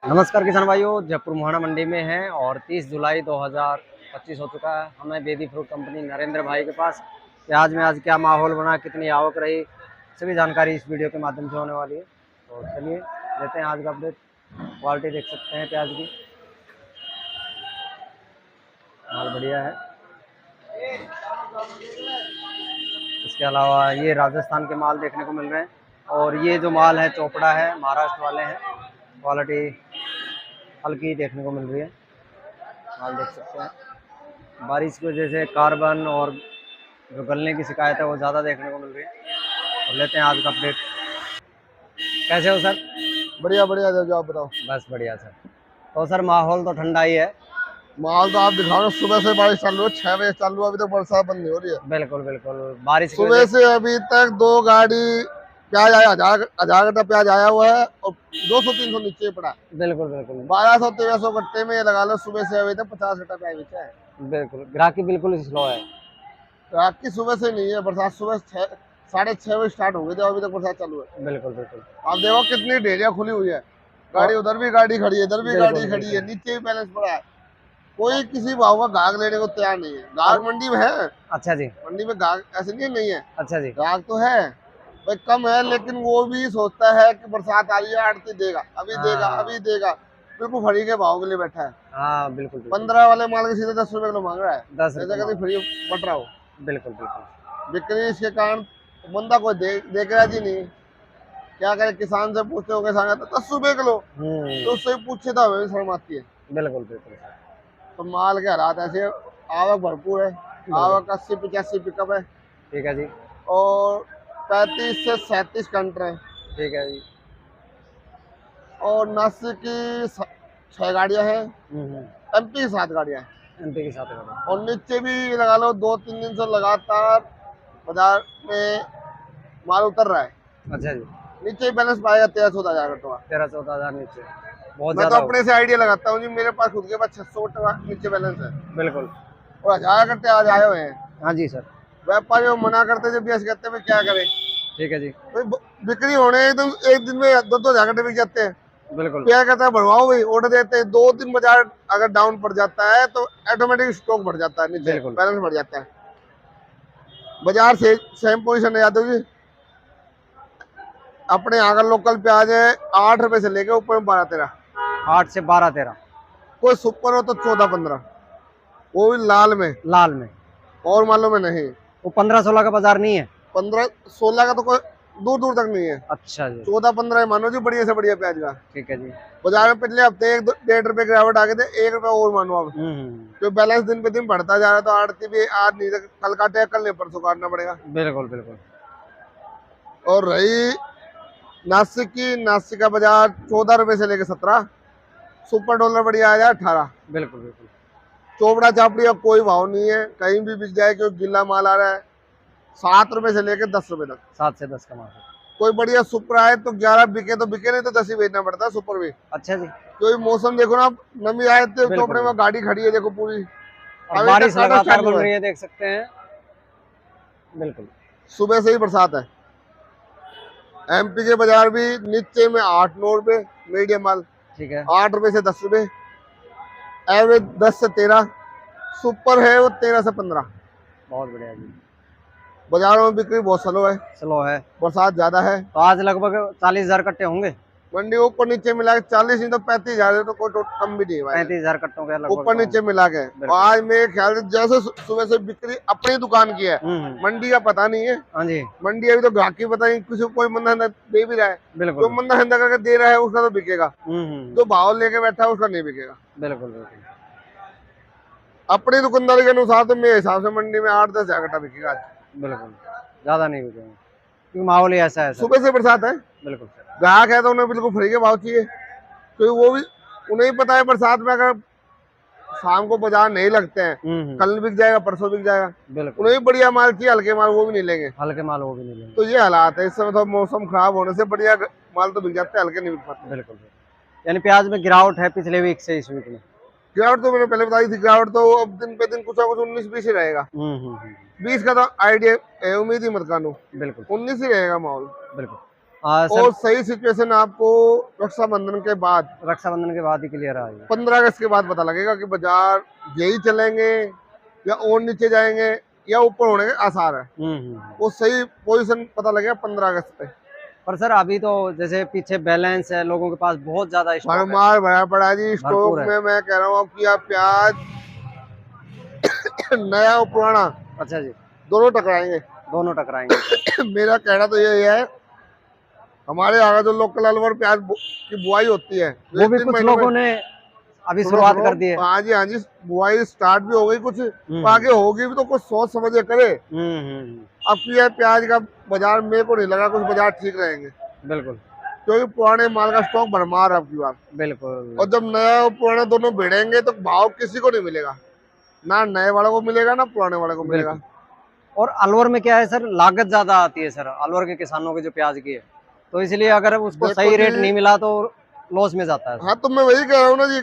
नमस्कार किसान भाइयों, जयपुर मोहाना मंडी में हैं और 30 जुलाई 2025 हो चुका है। हमें बेदी फ्रूट कंपनी नरेंद्र भाई के पास प्याज में आज क्या माहौल बना, कितनी आवक रही, सभी जानकारी इस वीडियो के माध्यम से होने वाली है। तो चलिए लेते हैं आज का अपडेट। क्वालिटी देख सकते हैं प्याज की, माल बढ़िया है। इसके अलावा ये राजस्थान के माल देखने को मिल रहे हैं और ये जो माल है चोपड़ा है, महाराष्ट्र वाले हैं। क्वालिटी हल्की देखने को मिल रही है, माल देख सकते हैं। बारिश की वजह से कार्बन और जो गलने की शिकायत है वो ज़्यादा देखने को मिल रही है। और लेते हैं आज का अपडेट। कैसे हो सर? बढ़िया बढ़िया जो आप बताओ। बस बढ़िया सर। तो सर माहौल तो ठंडा ही है। माल तो आप दिखाओ, सुबह से बारिश चालू है, 6 बजे चालू है, अभी तक बरसात बंद नहीं हो रही है। बिल्कुल बिल्कुल, बारिश की सुबह से अभी तक 2 गाड़ी प्याज आया, हजार कट्टा प्याज आया हुआ है और 200-300 नीचे पड़ा। बिल्कुल बिल्कुल 1200-1300 कट्टे में ये लगा लो। सुबह से अभी तक 50 कट्टा प्याज बेचा है। बिल्कुल, ग्राहकी बिल्कुल स्लो है। रात की सुबह से नहीं है बरसात, सुबह 6-6:30 बजे स्टार्ट हो गई थी, अभी तक बरसात चालू है। बिल्कुल बिल्कुल, आप देखो कितनी ढेरियां खुली हुई है, गाड़ी उधर भी गाड़ी खड़ी है, इधर भी गाड़ी खड़ी है, नीचे भी बैलेंस पड़ा है। कोई किसी भाव का गाहक लेने को तैयार नहीं है। गाहक मंडी में है। अच्छा जी। मंडी में गाहक ऐसे नहीं है। अच्छा जी। गाहक तो है भाई, कम है, लेकिन वो भी सोचता है कि बरसात आ रही है, आड़ती देगा, अभी देगा, अभी देगा। बिल्कुल फ्री के भाव के लिए बैठा है। हाँ बिल्कुल, 15 वाले माल के सीधे 10 रुपए किलो मांग रहा है। 10 ऐसा फ्री बट रहा हो। बिल्कुल बिल्कुल, बिक्री इसके कारण बंदा कोई देख रहा जी नहीं। क्या करे, किसान से पूछते हो किसान तो 10 रुपए किलो, तो उससे पूछे तो हमें भी शर्म आती है। बिल्कुल बिल्कुल। तो माल के हालात ऐसे, आवक भरपूर है, आवक 80-85 पिकअप है। ठीक है जी। और 35 से 37 कंटर है। ठीक है जी। और नासिक की 6 गाड़ियां हैं, एमपी की 7 गाड़ियां हैं। एमपी के साथ लगा। और नीचे भी लगा लो 2-3 दिन से लगातार बाजार में माल उतर रहा है। अच्छा जी। नीचे बैलेंस पाएगा 13-14 हजार का। 13-14 हजार नीचे, बहुत मैं तो ज्यादा अपने से आइडिया लगाता हूँ जी, मेरे पास खुद के पास 600 टका नीचे बैलेंस है। बिल्कुल। और 1000 कट्टे आज आए हुए हैं। हाँ जी सर। व्यापारी मना करते जब भी ऐसे कहते हैं क्या करें। ठीक है जी। बिक्री होने एकदम एक दिन में 2-2 हजार कट्टे बिक जाते हैं। बिल्कुल। क्या कहता है बढ़वाओ भाई, ऑर्डर देते हैं। 2 दिन बाजार अगर डाउन पड़ जाता है तो ऑटोमेटिक स्टॉक बढ़ जाता है, नीचे बैलेंस बढ़ जाता है। बाजार से सेम पोजीशन है जाते जी। अपने यहाँ का लोकल प्याज है 8 रुपए से लेके ऊपर 12-13। 8 से 12-13। कोई कोई सुपर हो तो 14-15, वो भी लाल में, लाल में। और मालों में नहीं। वो 15-16 का बाजार नहीं है? 15-16 का तो कोई दूर दूर तक नहीं है। अच्छा जी। 14-15 मानो जी, बढ़िया से बढ़िया प्याज का। ठीक है जी। बाजार में पिछले हफ्ते 1-1.5 रुपए गिरावट आ गए थे, 1 रुपए और मानो अब। जो बैलेंस दिन पे दिन बढ़ता जा रहा है, तो आड़ती भी आज नहीं तक कल काटे, कल नहीं परसों काटना पड़ेगा। बिल्कुल बिल्कुल। और रही नासिक का बाजार 14 रुपए से लेके 17। सुपर डॉलर बढ़िया आ जाए 18। बिल्कुल बिल्कुल। चोपड़ा चापड़ी का कोई भाव नहीं है, कहीं भी बिक जाए, क्योंकि गिल्ला माल आ रहा है 7 रुपए से लेकर 10 रुपए तक। 7 से 10 का माल। कोई बढ़िया सुपर आए तो 11 बिके तो बिके, नहीं तो 10 ही बेचना पड़ता है सुपर भी। अच्छा जी। क्योंकि मौसम देखो ना, नमी आए तो चोपड़े में गाड़ी खड़ी है देखो पूरी, और बारिश लगातार बन रही है, देख सकते हैं। बिल्कुल, सुबह से ही बरसात है। एमपी के बाजार भी नीचे में 8-9 रुपए मीडियम माल। ठीक है। 8 रुपए से 10 रुपए, एवरेज 10 से 13। सुपर है वो 13 से 15। बहुत बढ़िया जी। बाजारों में बिक्री बहुत स्लो है, बरसात ज्यादा है। तो आज लगभग 40,000 कट्टे होंगे मंडी ऊपर नीचे मिला के 40 नहीं तो 35,000, तो कोई कम भी नहीं है। 35,000 कट्टों के लगभग ऊपर नीचे मिला के। आज मेरे ख्याल से जैसे सुबह से बिक्री अपनी दुकान की है, मंडी का पता नहीं है। हाँ जी। मंडी अभी तो ग्राहकी पता नहीं, किसी को कोई मंदा दे भी रहा है। बिल्कुल। जो मंदा हंदा करके दे रहा है उसका तो बिकेगा, जो भाव लेके बैठा है उसका नहीं बिकेगा। बिल्कुल बिल्कुल। अपनी दुकानदारी के अनुसार तो मेरे हिसाब से मंडी में 8-10 हजार कट्टा बिकेगा आज। बिल्कुल, ज्यादा नहीं बिकेगा क्योंकि माहौल ही ऐसा है। सुबह से बरसात है। बिल्कुल। ग्राहक है तो उन्हें बिल्कुल फ्री के भाव चाहिए, क्योंकि वो भी उन्हें पता है बरसात में अगर शाम को बाजार नहीं लगते हैं, कल बिक जाएगा, परसों बिक जाएगा। बिल्कुल। उन्हें बढ़िया माल चाहिए, हल्के माल वो भी नहीं लेंगे। हल्के माल वो भी नहीं लेंगे। तो ये हालात है इस समय। तो मौसम खराब होने से बढ़िया माल तो बिक जाते हैं, हल्के नहीं बिक पाते। बिल्कुल। यानी प्याज में गिरावट है पिछले वीक से इस वीक में? गिरावट तो मैंने पहले बताई थी। गिरावट तो अब दिन पे दिन कुछ ना कुछ 19-20 ही रहेगा। 20 का तो आइडिया उम्मीद ही मत कानो। बिल्कुल। 19 ही रहेगा माहौल। बिल्कुल। और सही सिचुएशन आपको रक्षाबंधन के बाद ही क्लियर आएगी। 15 अगस्त के बाद पता लगेगा कि बाजार यही चलेंगे या और नीचे जाएंगे या ऊपर होने के आसार है। वो सही पोजीशन पता लगेगा 15 अगस्त पे। पर सर अभी तो जैसे पीछे बैलेंस है, लोगों के पास बहुत ज्यादा भरमार भरा पड़ा जी स्टॉक में। मैं कह रहा हूँ कि आप प्याज नया और पुराना, अच्छा जी, दोनों टकराएंगे। मेरा कहना तो यही है, हमारे यहाँ जो लोकल अलवर प्याज की बुआई होती है वो भी कुछ लोगों ने अभी शुरुआत कर दी है। हाँ जी, बुआई स्टार्ट भी हो गई, कुछ आगे होगी भी, तो कुछ सोच समझ के करे। अब ये प्याज का बाजार मेरे को नहीं लगा कुछ बाजार ठीक रहेंगे। बिल्कुल, क्योंकि पुराने माल का स्टॉक भरमार है आपकी बात। बिल्कुल। और जब नया और पुराना दोनों भिड़ेंगे तो भाव किसी को नहीं मिलेगा, ना नए वालों को मिलेगा ना पुराने वाले को मिलेगा। और अलवर में क्या है सर, लागत ज्यादा आती है सर अलवर के किसानों के जो प्याज की है, तो इसलिए अगर उसको सही रेट नहीं मिला तो लॉस में जाता है। हाँ, तो मैं वही कह रहा हूँ ना जी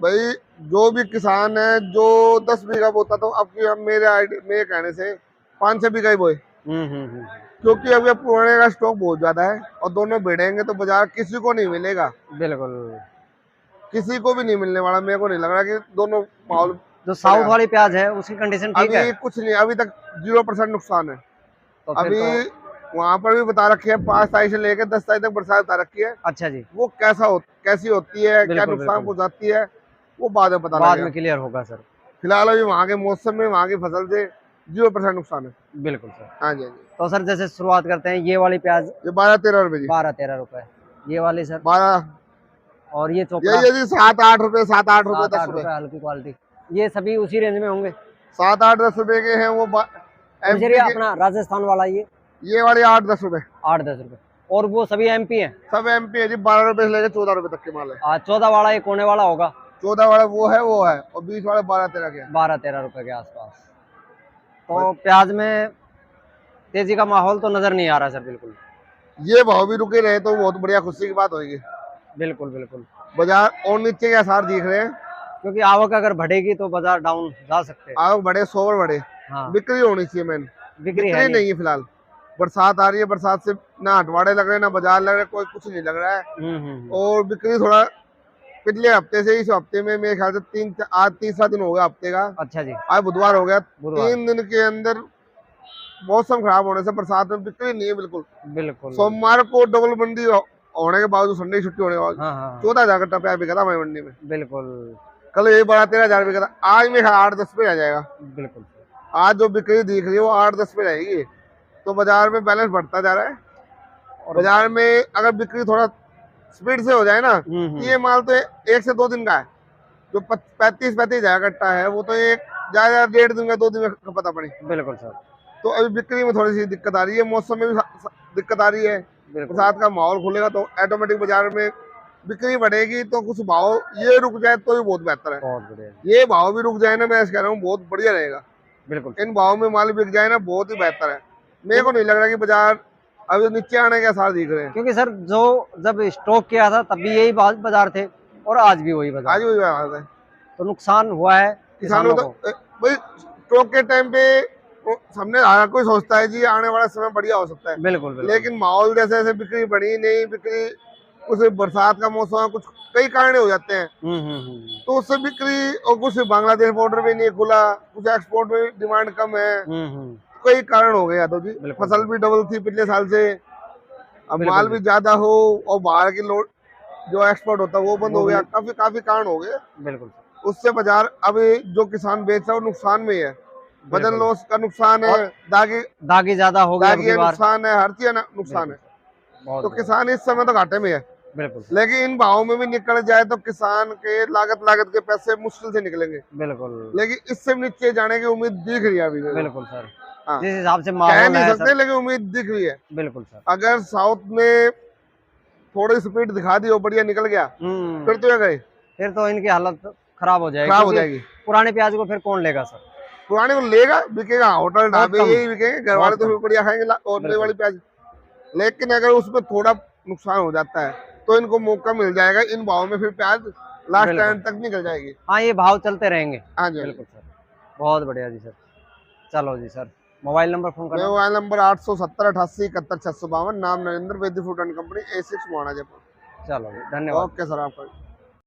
भाई, जो भी किसान है जो 10 बीघा बोता तो अब मेरे कहने से 5-6 बीघा ही बोए। क्योंकि अब ये पुराने का स्टॉक बहुत ज्यादा है और दोनों भिड़ेंगे तो बाजार किसी को नहीं मिलेगा। बिल्कुल, किसी को भी नहीं मिलने वाला। मेरे को नहीं लग रहा कि दोनों माहौल। जो साउथ वाली प्याज है उसकी कंडीशन ठीक है, अभी कुछ नहीं, अभी तक 0% नुकसान है। तो अभी वहाँ पर भी बता रखी है 5 तारीख से लेकर 10 तारीख तक बरसात बता रखी है। अच्छा जी, वो कैसी होती है, क्या नुकसान पहुँचाती है, वो बाद में क्लियर होगा सर। फिलहाल अभी वहाँ के मौसम में वहाँ की फसल से 0% नुकसान है। बिल्कुल सर। हाँ जी। तो सर जैसे शुरुआत करते हैं, ये वाली प्याज ये 12-13 रुपए जी। 12-13 रुपए। ये वाली सर 12। और ये चोपड़ा ये जी 7-8 रुपए, 7-8 रुपए, 10 रुपए हल्की क्वालिटी। ये सभी उसी रेंज में होंगे, 7-8-10 रुपए के हैं वो। अपना राजस्थान वाला ये वाले 8-10 रुपए, 8-10 रुपए। और वो सभी एमपी है? सब एमपी है जी। 12 रुपए से लेकर 14 रुपए तक के माल है। 14 वाला ये कोने वाला होगा? 14 वाला वो है और 20 वाले 12-13 के, 12-13 रुपए के आसपास। तो प्याज में तेजी का माहौल तो नजर नहीं आ रहा सर। बिल्कुल, ये भाव भी रुके रहे तो बहुत बढ़िया खुशी की बात होगी। बिल्कुल बिल्कुल। बाजार और नीचे के आसार दिख रहे हैं, क्योंकि आवक अगर बढ़ेगी तो बाजार डाउन जा सकते हैं। आवक बढ़े, सोवर बढ़े। हाँ। बिक्री होनी चाहिए मेन। बिक्री नहीं है फिलहाल। बरसात आ रही है, बरसात से ना हटवाड़े लग रहे हैं ना बाजार लग रहे, कोई कुछ नहीं लग रहा है। और बिक्री थोड़ा पिछले हफ्ते से, इस हफ्ते में मेरे ख्याल से आज 3-4 दिन हो गया हफ्ते का। अच्छा जी, आज बुधवार हो गया। 3 दिन के अंदर मौसम खराब होने से बरसात में बिक्री नहीं है बिल्कुल। सोमवार को डबल मंडी होने के बावजूद, संडे की छुट्टी होने के बाद 14,000 कट्टा प्याज बिका था हमारी मंडी में। बिल्कुल। कल ये 12-13,000 बिका था। आज में 8-10 पे आ जाएगा। बिल्कुल। आज जो बिक्री दिख रही है वो 8-10 पे रहेगी। तो बाजार में बैलेंस बढ़ता जा रहा है। और बाजार में अगर बिक्री थोड़ा स्पीड से हो जाए ना, ये माल तो 1 से 2 दिन का है। जो 35,000 कट्टा है वो तो एक ज्यादा 1.5 दिन का, 2 दिन का पता पड़ी। बिल्कुल सर। तो अभी बिक्री में थोड़ी सी दिक्कत आ रही है, मौसम में भी दिक्कत आ रही है। बरसात का माहौल खुलेगा तो ऑटोमेटिक बाजार में बिक्री बढ़ेगी। तो कुछ भाव ये रुक जाए तो भी बहुत बेहतर है। बहुत बढ़िया। ये भाव भी रुक जाए ना, मैं कह रहा हूँ बहुत बढ़िया रहेगा। बिल्कुल, इन भाव में माल बिक जाए ना, बहुत ही बेहतर है। मेरे को नहीं लग रहा कि बाजार अभी नीचे आने के आसार दिख रहे हैं। क्योंकि सर जो जब स्टॉक किया था तब भी यही बाजार थे और आज भी वही बाजार है। तो नुकसान हुआ है किसानों को। भाई स्टॉक के टाइम पे सामने हर कोई सोचता है जी आने वाला समय बढ़िया हो सकता है। बिल्कुल। लेकिन माहौल जैसे जैसे बिक्री बढ़ी नहीं, बिक्री कुछ बरसात का मौसम, कुछ कई कारण हो जाते हैं। तो उससे बिक्री, और कुछ बांग्लादेश बॉर्डर भी नहीं खुला, कुछ एक्सपोर्ट में डिमांड कम है, कई कारण हो गए यादव जी। फसल भी डबल थी पिछले साल से, अब माल भी ज्यादा हो और बाहर की लोड जो एक्सपोर्ट होता है वो बंद हो गया। काफी कारण हो गए। बिल्कुल। उससे बाजार अभी जो किसान बेच रहा है वो नुकसान में है। वजन लॉस का नुकसान है, दागी ज्यादा हो गया, नुकसान है, हर चीज नुकसान है। तो किसान इस समय तो घाटे में है। बिल्कुल। लेकिन इन भावों में भी निकल जाए तो किसान के लागत के पैसे मुश्किल से निकलेंगे। बिल्कुल। लेकिन इससे नीचे जाने की उम्मीद दिख रही है अभी। बिल्कुल सर। हाँ। जिस हिसाब से कह नहीं सकते लेकिन उम्मीद दिख रही है। बिल्कुल सर। अगर साउथ में थोड़ी स्पीड दिखा दी और बढ़िया निकल गया फिर तो क्या करे, फिर तो इनकी हालत खराब हो जाएगी। पुराने प्याज को फिर कौन लेगा सर? पुराने को लेगा, बिकेगा, होटल ढाबे यही बिकेंगे, घर वाले तो फिर बढ़िया खाएंगे और नई वाली प्याज। लेकिन अगर उसमें थोड़ा नुकसान हो जाता है तो इनको मौका मिल जाएगा, इन भाव में फिर प्याज लास्ट टाइम तक निकल जाएगी। हाँ, ये भाव चलते रहेंगे। हाँ जी, बिल्कुल सर। बहुत बढ़िया जी सर। चलो जी सर। मोबाइल नंबर फोन करना। Mobile number 870 88 71 652। नाम नरेंद्र, वैद्य food and company, A6 Mohana Jaipur. चलो धन्यवाद। ओके सर, आपका